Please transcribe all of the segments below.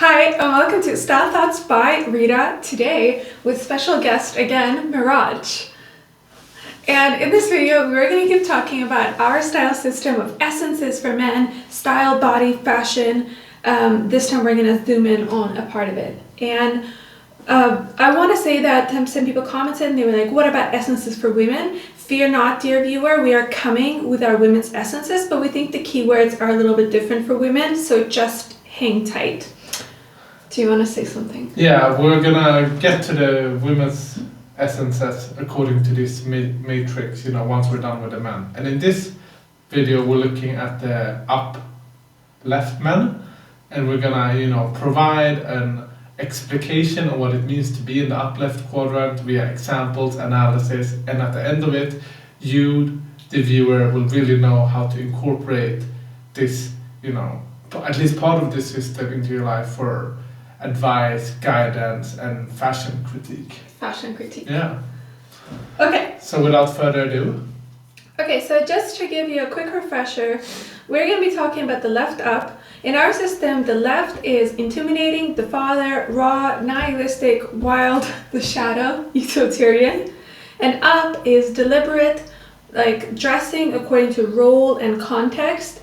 Hi, and welcome to Style Thoughts by Rita, today with special guest again, Meradj. And in this video, we're going to keep talking about our style system of essences for men, style, body, fashion. This time we're going to zoom in on a part of it. And I want to say that some people commented and they were like, what about essences for women? Fear not, dear viewer, we are coming with our women's essences, but we think the keywords are a little bit different for women, so just hang tight. Do you want to say something? Yeah, we're gonna get to the women's essences according to this matrix, once we're done with the men. And in this video, we're looking at the up left men, and we're gonna, provide an explication of what it means to be in the up left quadrant via examples, analysis, and at the end of it, you, the viewer, will really know how to incorporate this, at least part of this system into your life for advice, guidance, and fashion critique. Fashion critique. Yeah. Okay. So without further ado. Okay, so just to give you a quick refresher, we're going to be talking about the left up. In our system, the left is intimidating, the father, raw, nihilistic, wild, the shadow, utilitarian. And up is deliberate, like dressing according to role and context,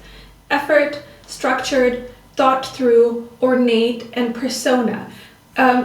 effort, structured, thought through, ornate, and persona.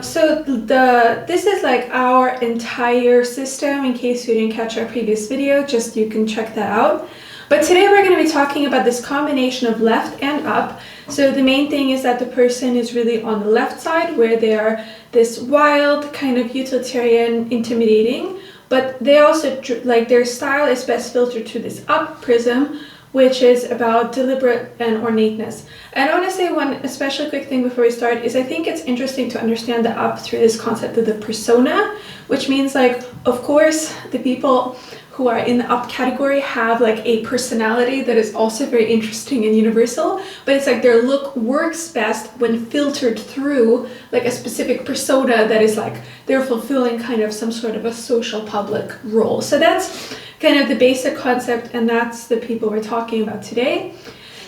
So this is like our entire system. In case you didn't catch our previous video, just you can check that out. But today we're going to be talking about this combination of left and up. So the main thing is that the person is really on the left side, where they are this wild, kind of utilitarian, intimidating, but they also, like, their style is best filtered through this up prism, which is about deliberate and ornateness. And I want to say one especially quick thing before we start is I think it's interesting to understand the up through this concept of the persona, which means, like, of course, the people who are in the up category have like a personality that is also very interesting and universal, but it's like their look works best when filtered through like a specific persona that is like they're fulfilling kind of some sort of a social public role. So that's kind of the basic concept, and that's the people we're talking about today.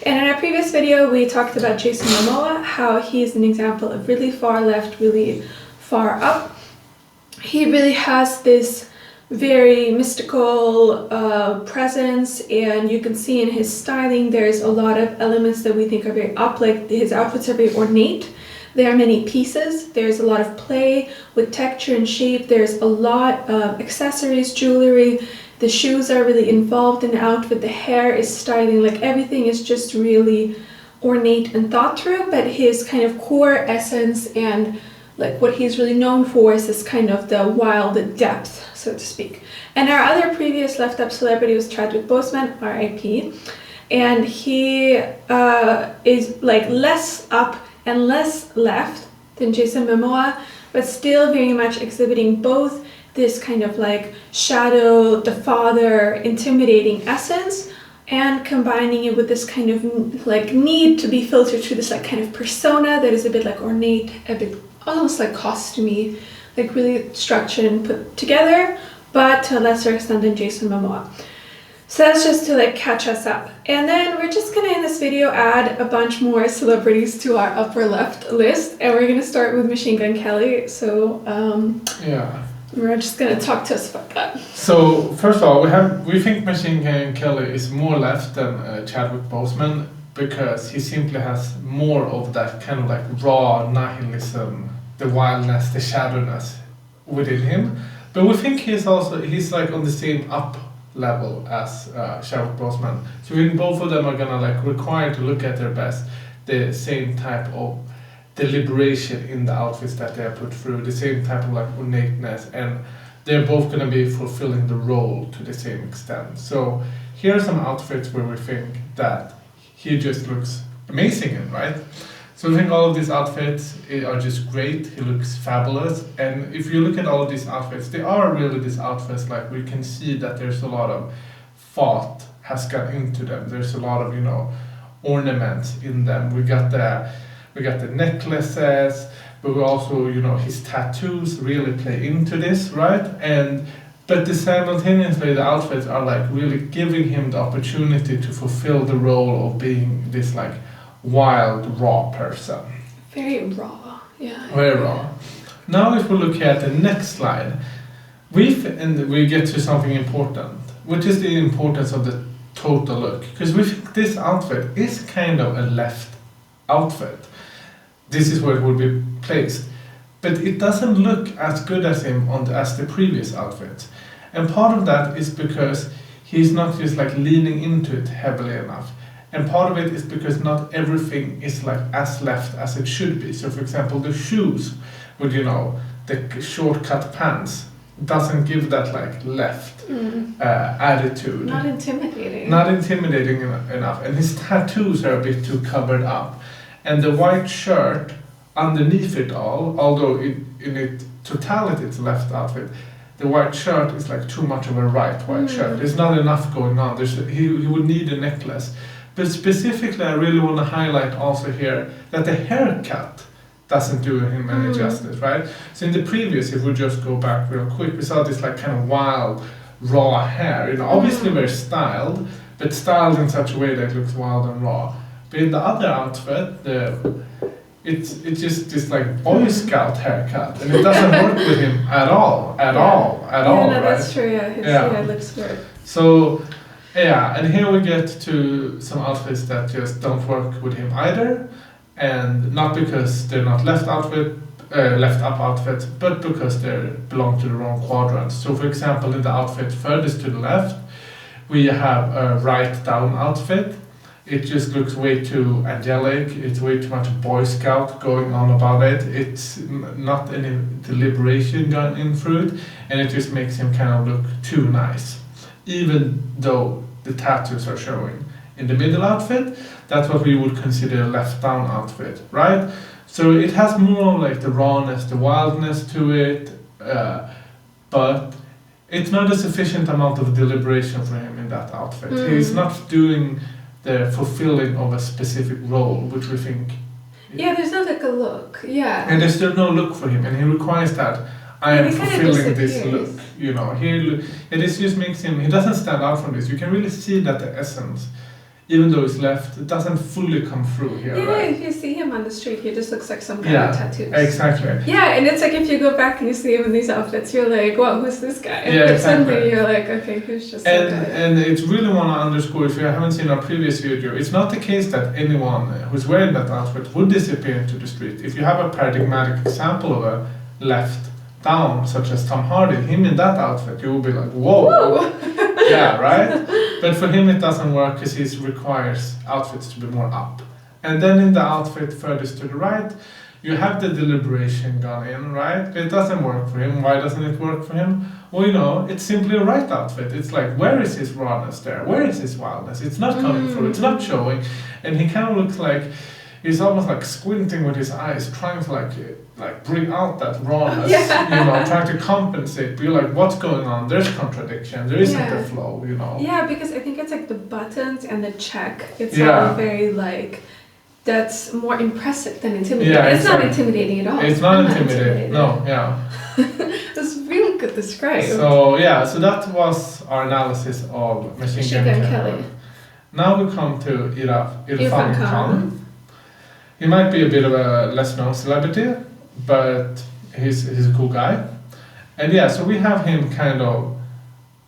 And in our previous video, we talked about Jason Mamoa, how he's an example of really far left, really far up. He really has this very mystical presence, and you can see in his styling there's a lot of elements that we think are very up, like his outfits are very ornate. There are many pieces, there's a lot of play with texture and shape, there's a lot of accessories, jewelry, the shoes are really involved in the outfit, the hair is styling, like everything is just really ornate and thought through, but his kind of core essence and like what he's really known for is this kind of the wild depth, so to speak. And our other previous left up celebrity was Chadwick Boseman, R.I.P. And he is like less up and less left than Jason Momoa, but still very much exhibiting both this kind of like shadow, the father, intimidating essence, and combining it with this kind of like need to be filtered through this like kind of persona that is a bit like ornate, a bit almost like costumey, like really structured and put together, but to a lesser extent than Jason Momoa. So that's just to like catch us up. And then we're just gonna in this video add a bunch more celebrities to our upper left list, and we're gonna start with Machine Gun Kelly. So Yeah. We're just gonna talk to us about that. So first of all, we think Machine Gun Kelly is more left than Chadwick Boseman, because he simply has more of that kind of like raw nihilism, the wildness, the shadowness within him. But we think he's like on the same up level as Chadwick Boseman. So we think both of them are gonna like require to look at their best, the same type of deliberation in the outfits that they are put through, the same type of like ornateness, and they're both gonna be fulfilling the role to the same extent. So here are some outfits where we think that he just looks amazing in, right? So I think all of these outfits are just great. He looks fabulous. And if you look at all of these outfits, they are really these outfits, like we can see that there's a lot of thought has gone into them. There's a lot of, ornaments in them. We got the necklaces, but we also, his tattoos really play into this, right? But simultaneously, the outfits are like really giving him the opportunity to fulfill the role of being this like wild, raw person. Very raw. Yeah. Very raw. Now if we look at the next slide, we get to something important, which is the importance of the total look. Because we think this outfit is kind of a left outfit. This is where it would be placed. But it doesn't look as good as him as the previous outfit. And part of that is because he's not just like leaning into it heavily enough. And part of it is because not everything is like as left as it should be. So for example, the shoes with, the short-cut pants doesn't give that like left attitude. Not intimidating. Not intimidating enough. And his tattoos are a bit too covered up. And the white shirt underneath it all, although in its totality it's a left outfit, the white shirt is like too much of a right white shirt. There's not enough going on. He would need a necklace. But specifically, I really want to highlight also here that the haircut doesn't do him any justice, right? So in the previous, if we just go back real quick, we saw this like kind of wild, raw hair. Obviously very styled, but styled in such a way that it looks wild and raw. But in the other outfit, it's just this like Boy Scout haircut, and it doesn't work with him at all, No, right? that's true. Yeah, his hair looks weird. So, yeah, and here we get to some outfits that just don't work with him either, and not because they're not left up outfits, but because they belong to the wrong quadrant. So, for example, in the outfit furthest to the left, we have a right down outfit. It just looks way too angelic. It's way too much Boy Scout going on about it. It's not any deliberation gone in through it, and it just makes him kind of look too nice, even though the tattoos are showing. In the middle outfit, that's what we would consider a left down outfit, right? So it has more like the rawness, the wildness to it, but it's not a sufficient amount of deliberation for him in that outfit. He's not doing the fulfilling of a specific role, which we think. Yeah, there's not like a look. Yeah. And there's still no look for him, and he requires that. I am fulfilling this look. It just makes him. He doesn't stand out from this. You can really see that the essence, even though it's left, it doesn't fully come through here. Yeah, right? if you see him on the street, he just looks like some kind of tattoos. Exactly. Yeah, and it's like if you go back and you see him in these outfits, you're like, well, who's this guy? And Yeah, exactly. suddenly you're like, okay, who's just And that guy? and it's really want to underscore, if you haven't seen our previous video, it's not the case that anyone who's wearing that outfit would disappear into the street. If you have a paradigmatic example of a left down, such as Tom Hardy, him in that outfit, you will be like, whoa. Yeah, right? But for him it doesn't work because he requires outfits to be more up. And then in the outfit furthest to the right, you have the deliberation gone in, right? But it doesn't work for him. Why doesn't it work for him? Well, it's simply a right outfit. It's like, where is his rawness there? Where is his wildness? It's not coming through, it's not showing. And he kind of looks like, he's almost like squinting with his eyes, trying to like bring out that rawness, trying to compensate. But you're like, what's going on? There's contradiction. There isn't a flow, Yeah, because I think it's like the buttons and the check. It's all very like, that's more impressive than intimidating. Yeah, it's not intimidating at all. It's not intimidating. No, yeah. That's really good described. So that was our analysis of Machine Gun Kelly. Now we come to Irrfan Khan. He might be a bit of a less known celebrity, but he's a cool guy. And so we have him kind of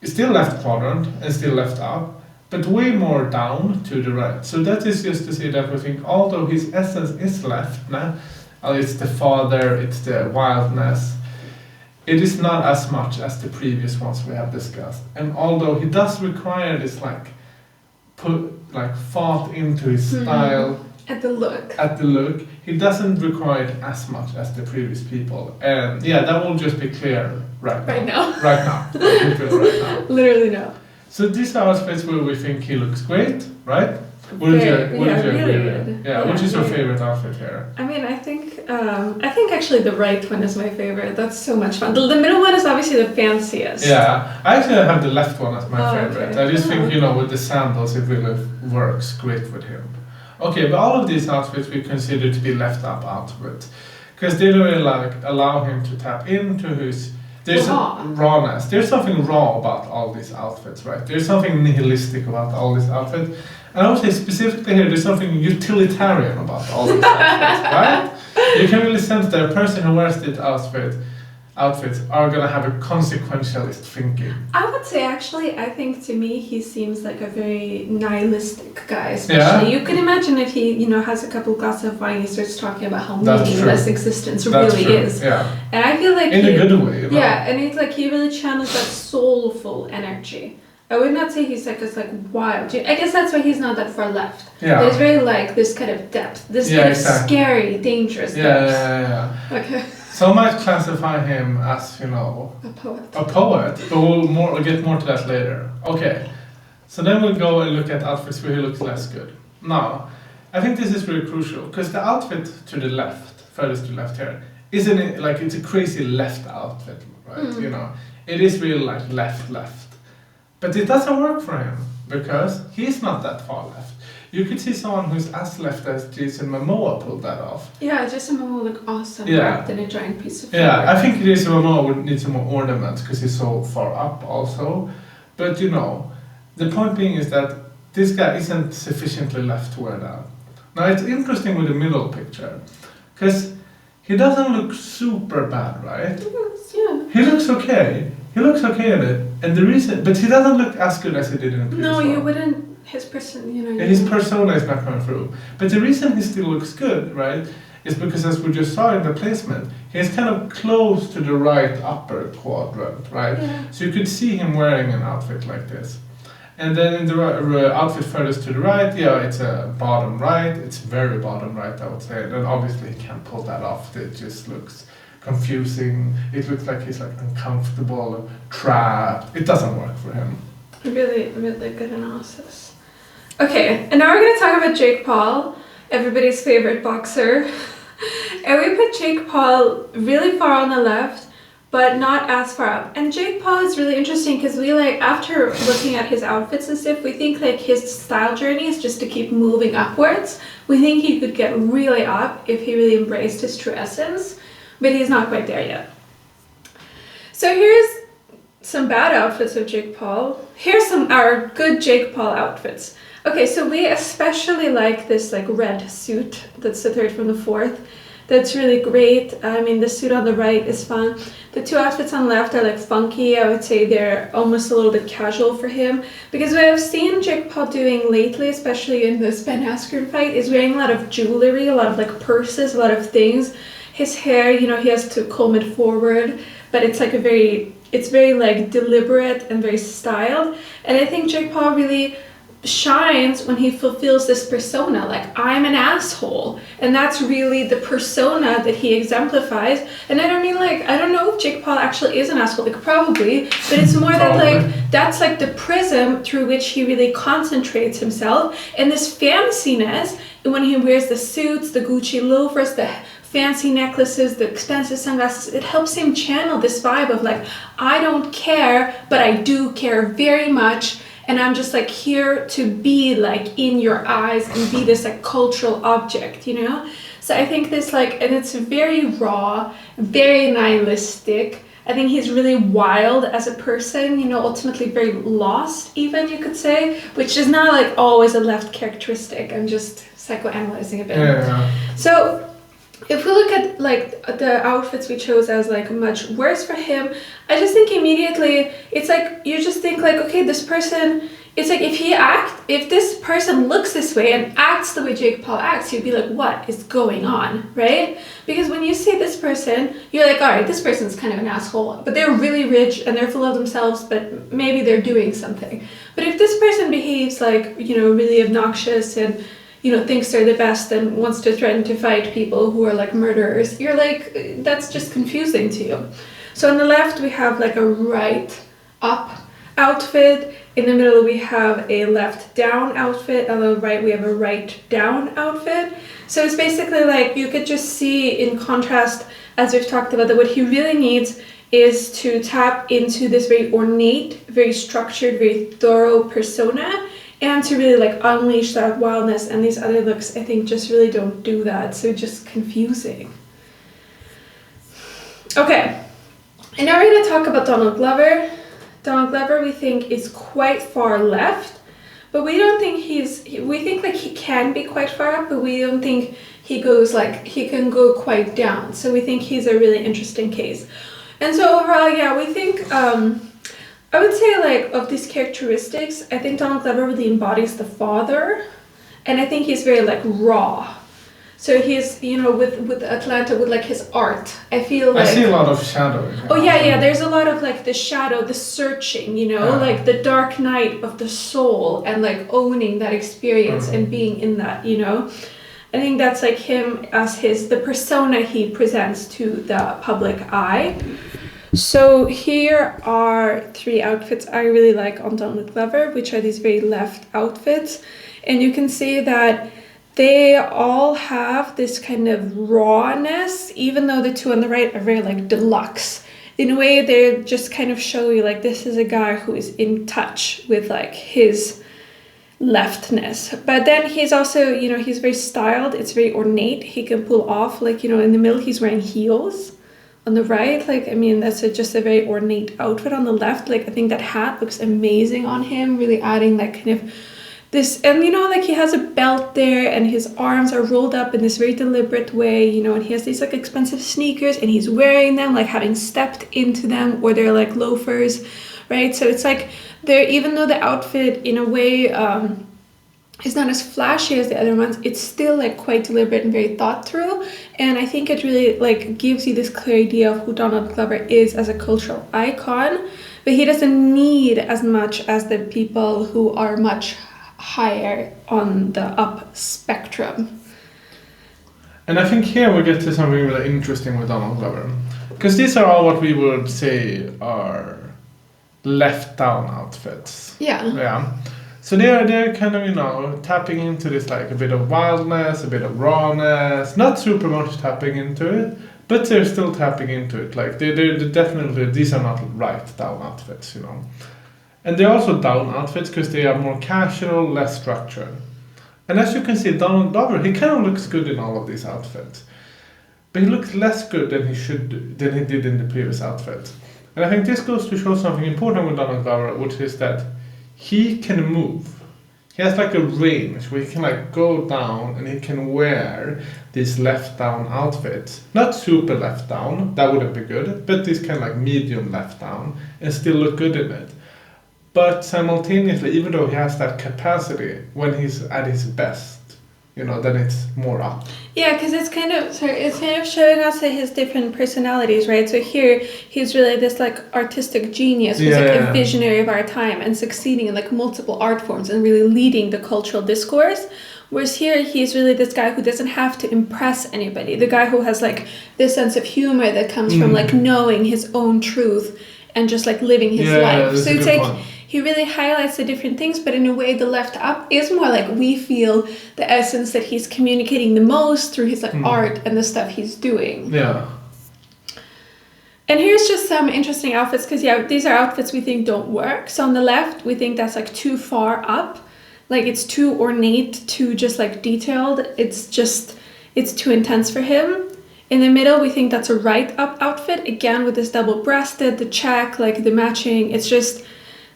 still left quadrant and still left up, but way more down to the right. So that is just to say that we think, although his essence is left now, it's the father, it's the wildness, it is not as much as the previous ones we have discussed. And although he does require this thought into his style, At the look, he doesn't require it as much as the previous people. And that will just be clear right now. Right now. Literally now. So these are outfits where we think he looks great, right? Wouldn't you agree with? Yeah, which is your favorite outfit here? I mean, I think actually the right one is my favorite. That's so much fun. The middle one is obviously the fanciest. Yeah, I actually have the left one as my favorite. Okay. I just think, with the sandals, it really works great with him. Okay, but all of these outfits we consider to be left up outfits because they really allow him to tap into his rawness. There's something raw about all these outfits, right? There's something nihilistic about all these outfits. And I would say specifically here, there's something utilitarian about all these outfits, right? You can really sense that a person who wears this outfits are gonna have a consequentialist thinking. I would say actually, I think to me he seems like a very nihilistic guy. Especially, you can imagine if he, has a couple glasses of wine, he starts talking about how meaningless existence really is. Yeah. And I feel like in a good way. Yeah, and it's like he really channels that soulful energy. I would not say he's like wild. I guess that's why he's not that far left. Yeah. But it's very like this kind of depth, this kind of scary, dangerous depth. Yeah. Okay. Some might classify him as, a poet. a poet, but we'll get more to that later. Okay, so then we'll go and look at outfits where he looks less good. Now, I think this is really crucial, because the outfit to the left, furthest to the left here, isn't it like it's a crazy left outfit, right? It is really like left. But it doesn't work for him, because he's not that far left. You could see someone who's as left as Jason Momoa pulled that off. Yeah, Jason Momoa looked awesome wrapped in a giant piece of fabric. Yeah, I think Jason Mamoa would need some more ornaments because he's so far up also. But the point being is that this guy isn't sufficiently left to wear that. Now it's interesting with the middle picture because he doesn't look super bad, right? Yeah. He looks okay. He looks okay in it. And the reason, but he doesn't look as good as he did in the previous one. You wouldn't. His person, his persona is not coming through. But the reason he still looks good, right, is because as we just saw in the placement, he's kind of close to the right upper quadrant, right? Yeah. So you could see him wearing an outfit like this. And then in the outfit furthest to the right, it's a bottom right. It's very bottom right, I would say. And then obviously he can't pull that off. It just looks confusing. It looks like he's like uncomfortable, trapped. It doesn't work for him. Really, really good analysis. Okay, and now we're going to talk about Jake Paul, everybody's favorite boxer. And we put Jake Paul really far on the left, but not as far up. And Jake Paul is really interesting because we after looking at his outfits and stuff, we think his style journey is just to keep moving upwards. We think he could get really up if he really embraced his true essence, but he's not quite there yet. So here's some bad outfits of Jake Paul. Here's our good Jake Paul outfits. Okay, so we especially like this red suit that's the third from the fourth. That's really great. I mean, the suit on the right is fun. The two outfits on the left are funky. I would say they're almost a little bit casual for him. Because what I've seen Jake Paul doing lately, especially in this Ben Askren fight, is wearing a lot of jewelry, a lot of purses, a lot of things. His hair, he has to comb it forward, but it's very deliberate and very styled. And I think Jake Paul really shines when he fulfills this persona, I'm an asshole, and that's really the persona that he exemplifies. And I don't mean I don't know if Jake Paul actually is an asshole, probably, but it's more that that's the prism through which he really concentrates himself, and this fanciness when he wears the suits, the Gucci loafers, the fancy necklaces, the expensive sunglasses, it helps him channel this vibe of I don't care, but I do care very much. And I'm just here to be in your eyes and be this cultural object, So I think this and it's very raw, very nihilistic. I think he's really wild as a person, ultimately very lost even, you could say, which is not always a left characteristic. I'm just psychoanalyzing a bit. Yeah. So if we look at the outfits we chose as much worse for him, I just think immediately it's you just think okay, this person, it's if this person looks this way and acts the way Jake Paul acts, you'd be what is going on, right? Because when you see this person, you're all right, this person's kind of an asshole, but they're really rich and they're full of themselves, but maybe they're doing something. But if this person behaves really obnoxious and thinks they're the best and wants to threaten to fight people who are murderers, you're that's just confusing to you. So on the left we have a right up outfit, in the middle we have a left down outfit, on the right we have a right down outfit. So it's basically you could just see in contrast, as we've talked about, that what he really needs is to tap into this very ornate, very structured, very thorough persona, and to really unleash that wildness. And these other looks, I think, just really don't do that. So just confusing. Okay, and now we're going to talk about Donald Glover. Donald Glover, we think, is quite far left, but we don't think we think he can be quite far up, but we don't think he goes like, he can go quite down. So we think he's a really interesting case. And so overall, yeah, we think, I would say like of these characteristics, I think Donald Glover really embodies the father. And I think he's very like raw. So he's, you know, with Atlanta, with like his art, I feel like... I see a lot of shadow. Oh yeah, there's a lot of like the shadow, the searching, you know, like the dark night of the soul and like owning that experience and being in that, you know. I think that's like him as the persona he presents to the public eye. So here are 3 outfits I really like on Donald Glover, which are these very left outfits. And you can see that they all have this kind of rawness, even though the 2 on the right are very like deluxe. In a way, they just kind of show you like this is a guy who is in touch with like his leftness. But then he's also, you know, he's very styled. It's very ornate. He can pull off, like, you know, in the middle, he's wearing heels. On the right, like, I mean, that's just a very ornate outfit. On the left, like, I think that hat looks amazing on him, really adding that kind of this, and you know, like he has a belt there and his arms are rolled up in this very deliberate way, you know, and he has these like expensive sneakers and he's wearing them like having stepped into them, or they're like loafers, right? So it's like they're, even though the outfit in a way is not as flashy as the other ones, it's still like quite deliberate and very thought through. And I think it really like gives you this clear idea of who Donald Glover is as a cultural icon, but he doesn't need as much as the people who are much higher on the up spectrum. And I think here we get to something really interesting with Donald Glover, because these are all what we would say are left down outfits. Yeah. So they're kind of, you know, tapping into this like a bit of wildness, a bit of rawness, not super much tapping into it, but they're still tapping into it. Like they're definitely, these are not right down outfits, you know. And they're also down outfits because they are more casual, less structured. And as you can see, Donald Glover, he kind of looks good in all of these outfits. But he looks less good than he did in the previous outfit. And I think this goes to show something important with Donald Glover, which is that he can move. He has like a range where he can like go down and he can wear these left down outfits. Not super left down, that wouldn't be good, but these kind of like medium left down and still look good in it. But simultaneously, even though he has that capacity, when he's at his best, you know, then it's more up. Yeah, because it's kind of showing us his different personalities, right? So here, he's really this like artistic genius who's a visionary of our time and succeeding in like multiple art forms and really leading the cultural discourse. Whereas here, he's really this guy who doesn't have to impress anybody. The guy who has like this sense of humor that comes from like knowing his own truth and just like living his life. So it's like he really highlights the different things, but in a way the left up is more like we feel the essence that he's communicating the most through his like art and the stuff he's doing. Yeah. And here's just some interesting outfits, because these are outfits we think don't work. So on the left, we think that's like too far up. Like it's too ornate, too just like detailed. It's too intense for him. In the middle, we think that's a right up outfit, again with this double-breasted, the check, like the matching.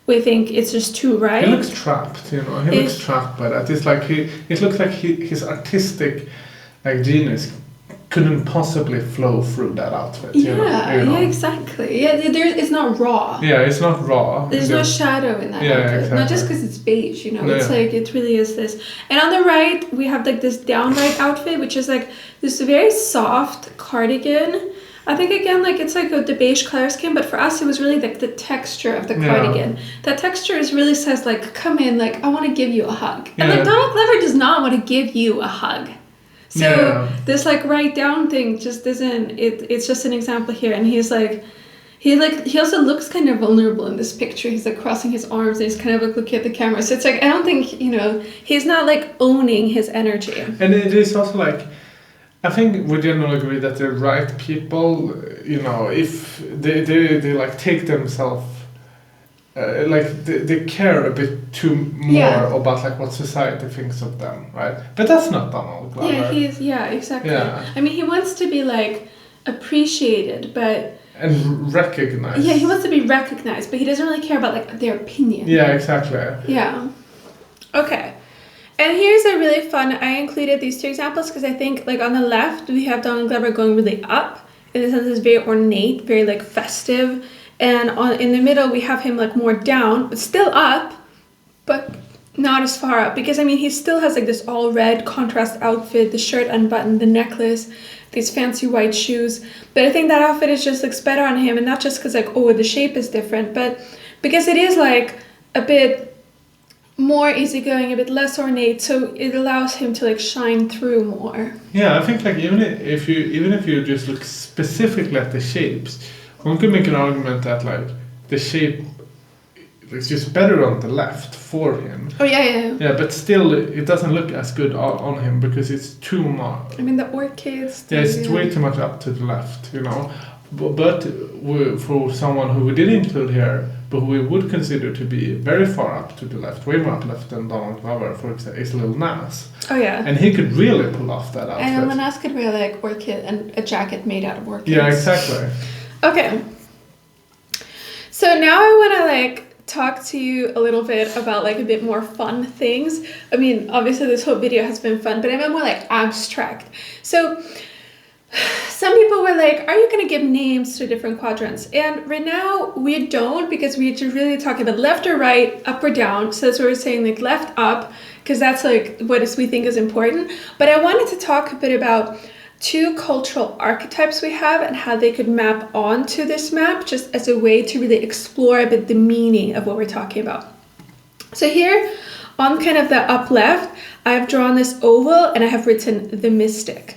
We think it's just too right. He looks trapped, you know. He looks trapped by that. It's like it looks like his artistic like genius couldn't possibly flow through that outfit. Yeah, exactly. Yeah, it's not raw. Yeah, it's not raw. There's no shadow in that outfit. Exactly. Not just because it's beige, you know. It's like it really is this. And on the right, we have like this downright outfit, which is like this very soft cardigan. I think again, like it's like the beige color scheme, but for us, it was really like the texture of the cardigan. That texture really says like, come in, like I want to give you a hug. And like Donald Glover does not want to give you a hug. So this like right down thing just isn't. It's just an example here, and he also looks kind of vulnerable in this picture. He's like crossing his arms and he's kind of like looking at the camera. So it's like I don't think he's not like owning his energy. And it is also like, I think we generally agree that the right people, you know, if they like take themselves, like they care a bit too more about like what society thinks of them, right? But that's not Donald Glover. Exactly. Yeah. I mean, he wants to be like appreciated, but and recognized. Yeah, he wants to be recognized, but he doesn't really care about like their opinion. Yeah, exactly. Yeah. Okay. And here's a really fun, I included these two examples because I think like on the left we have Donald Glover going really up, in the sense it's very ornate, very like festive, and in the middle we have him like more down, but still up, but not as far up, because I mean he still has like this all red contrast outfit, the shirt unbuttoned, the necklace, these fancy white shoes, but I think that outfit just looks better on him, and not just because like, oh, the shape is different, but because it is like a bit more easygoing, a bit less ornate, so it allows him to like shine through more. Yeah, I think like even if you just look specifically at the shapes, one could make an argument that like the shape is just better on the left for him. Oh yeah. Yeah, but still it doesn't look as good on him because it's too much. I mean the orchids. Yeah, it's way too much up to the left, you know. But for someone who we did include here, but who we would consider to be very far up to the left, way more up left than Donald Glover, for example, is Lil Nas. Oh yeah. And he could really pull off that outfit. And Lil Nas could wear like orchid and a jacket made out of orchids. Yeah, exactly. Okay. So now I want to like talk to you a little bit about like a bit more fun things. I mean, obviously this whole video has been fun, but I meant more like abstract. So some people were like, are you going to give names to different quadrants? And right now we don't, because we're just really talking about left or right, up or down. So that's what we're saying, like left up, because that's like what we think is important. But I wanted to talk a bit about two cultural archetypes we have and how they could map onto this map, just as a way to really explore a bit the meaning of what we're talking about. So here on kind of the up left, I've drawn this oval and I have written the mystic.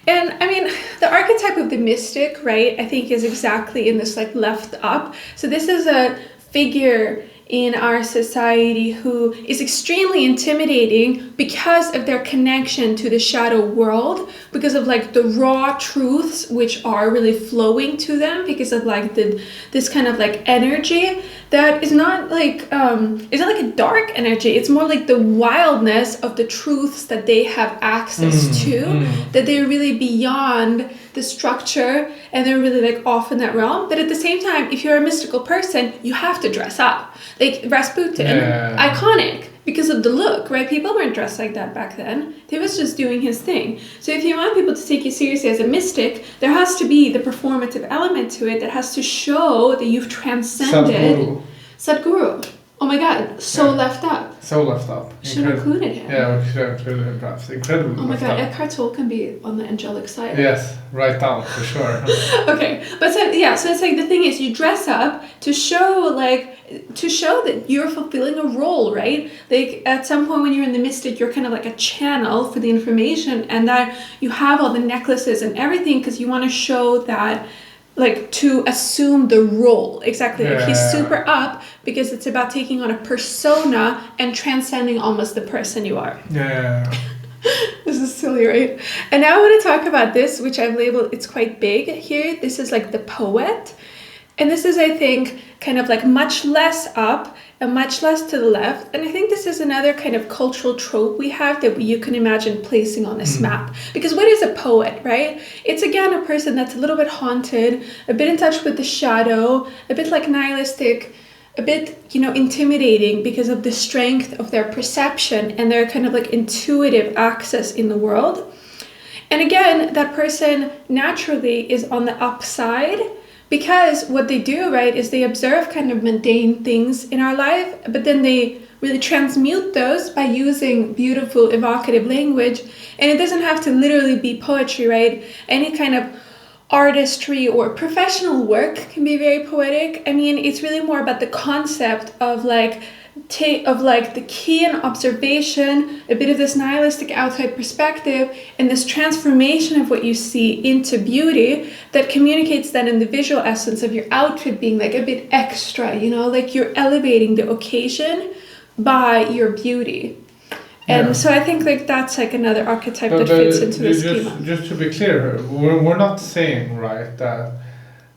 And I mean, the archetype of the mystic, right, I think is exactly in this like left up. So this is a figure in our society who is extremely intimidating because of their connection to the shadow world, because of like the raw truths which are really flowing to them, because of like this kind of like energy that is not like it's not like a dark energy, it's more like the wildness of the truths that they have access to, that they're really beyond the structure and they're really like off in that realm. But at the same time, if you're a mystical person, you have to dress up. Like Rasputin, iconic because of the look, right? People weren't dressed like that back then. He was just doing his thing. So if you want people to take you seriously as a mystic, there has to be the performative element to it that has to show that you've transcended. Sadhguru. Oh my god, left up. So left up. Should have included him. Yeah, we should have included him perhaps. Incredibly. Oh my god, Eckhart Tolle can be on the angelic side. Yes, right down for sure. Okay, but so it's like the thing is you dress up to show that you're fulfilling a role, right? Like at some point when you're in the mystic, you're kind of like a channel for the information, and that you have all the necklaces and everything because you want to show that, like, to assume the role. Exactly. Like he's super up because it's about taking on a persona and transcending almost the person you are. Yeah. This is silly, right? And now I want to talk about this, which I've labeled, it's quite big here. This is like the poet. And this is, I think, kind of like much less up and much less to the left. And I think this is another kind of cultural trope we have that you can imagine placing on this map. Because what is a poet, right? It's again a person that's a little bit haunted, a bit in touch with the shadow, a bit like nihilistic, a bit, intimidating because of the strength of their perception and their kind of like intuitive access in the world. And again, that person naturally is on the upside, because what they do, right, is they observe kind of mundane things in our life, but then they really transmute those by using beautiful, evocative language. And it doesn't have to literally be poetry, right? Any kind of artistry or professional work can be very poetic. I mean, it's really more about the concept of the keen observation, a bit of this nihilistic outside perspective, and this transformation of what you see into beauty that communicates then in the visual essence of your outfit being like a bit extra, like you're elevating the occasion by your beauty. And so I think like that's like another archetype that fits into the schema. Just to be clear, we're not saying, right, that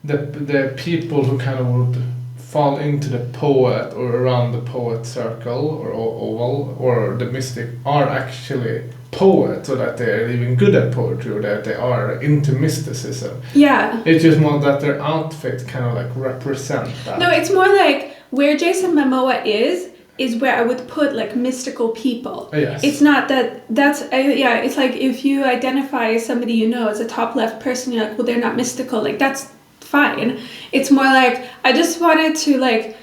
the people who kind of would fall into the poet or around the poet circle or oval or the mystic are actually poets, or that they're even good at poetry, or that they are into mysticism. Yeah. It's just more that their outfits kind of like represent that. No, it's more like where Jason Momoa is, is where I would put like mystical people. Yes. It's not that's it's like if you identify somebody you know as a top left person, you're like, well, they're not mystical. Like that's fine. It's more like I just wanted to like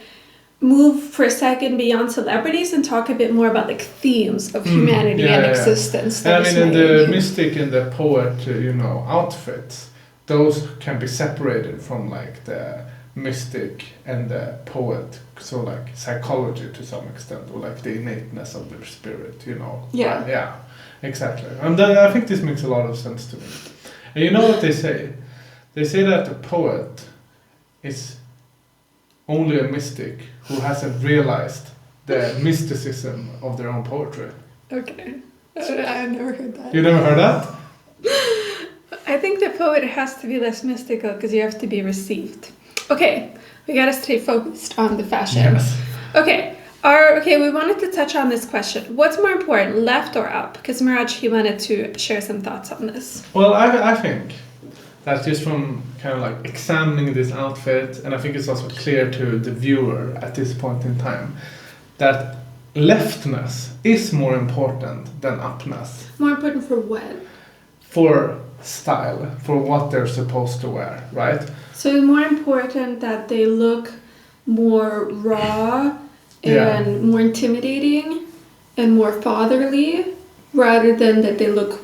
move for a second beyond celebrities and talk a bit more about like themes of humanity and existence. And I mean, in the mystic and the poet, outfits, those can be separated from like the mystic and the poet, so like psychology to some extent, or like the innateness of their spirit, Yeah, exactly. And I think this makes a lot of sense to me. And you know what they say? They say that the poet is only a mystic who hasn't realized the mysticism of their own poetry. Okay. I've never heard that. You never heard that? I think the poet has to be less mystical because you have to be received. Okay, we gotta stay focused on the fashion. Yes. Okay, we wanted to touch on this question. What's more important, left or up? Because Meradj, he wanted to share some thoughts on this. Well, I think that just from kind of like examining this outfit, and I think it's also clear to the viewer at this point in time, that leftness is more important than upness. More important for what? For style, for what they're supposed to wear, right? So it's more important that they look more raw and more intimidating and more fatherly, rather than that they look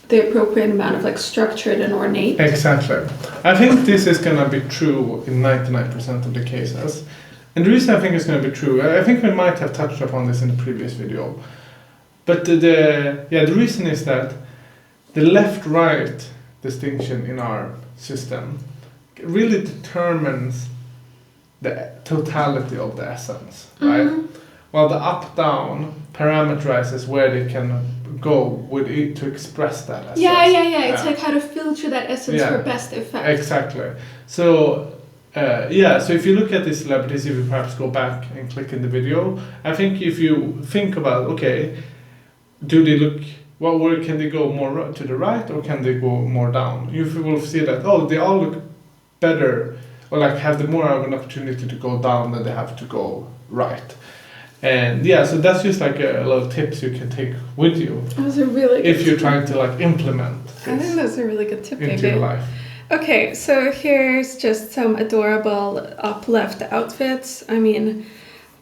the appropriate amount of like structured and ornate. Exactly. I think this is going to be true in 99% of the cases. And the reason I think it's going to be true, I think we might have touched upon this in the previous video, but the reason is that the left-right distinction in our system really determines the totality of the essence, right? While the up-down parameterizes where they can go with it to express that essence. Yeah. It's like how to filter that essence for best effect. Exactly. So, so if you look at these celebrities, if you perhaps go back and click in the video, I think if you think about, okay, do they look, where can they go more to the right or can they go more down? You will see that, they all look better or like have the more of an opportunity to go down than they have to go right. And so that's just like a little tips you can take with you. Those are really good if you're trying to like implement this. I think that's a really good tip into your life. Okay, so here's just some adorable up-left outfits. I mean,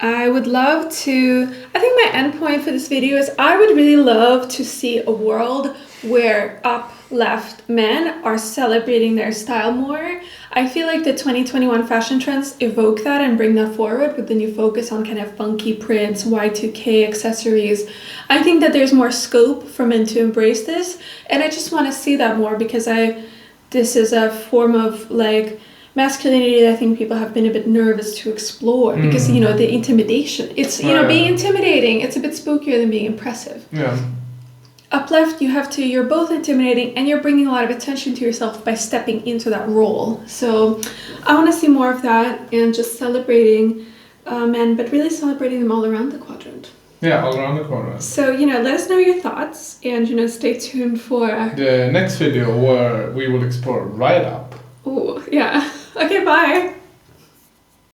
I would love to, I think my end point for this video is I would really love to see a world where up-left men are celebrating their style more. I feel like the 2021 fashion trends evoke that and bring that forward with the new focus on kind of funky prints, Y2K accessories. I think that there's more scope for men to embrace this, and I just want to see that more because this is a form of like masculinity that I think people have been a bit nervous to explore because, the intimidation. It's, being intimidating, it's a bit spookier than being impressive. Yeah. Up left, you're both intimidating and you're bringing a lot of attention to yourself by stepping into that role. So I want to see more of that and just celebrating men, but really celebrating them all around the quadrant. Yeah, all around the quadrant. So, let us know your thoughts and, stay tuned for the next video where we will explore right up. Oh, yeah. Okay, bye.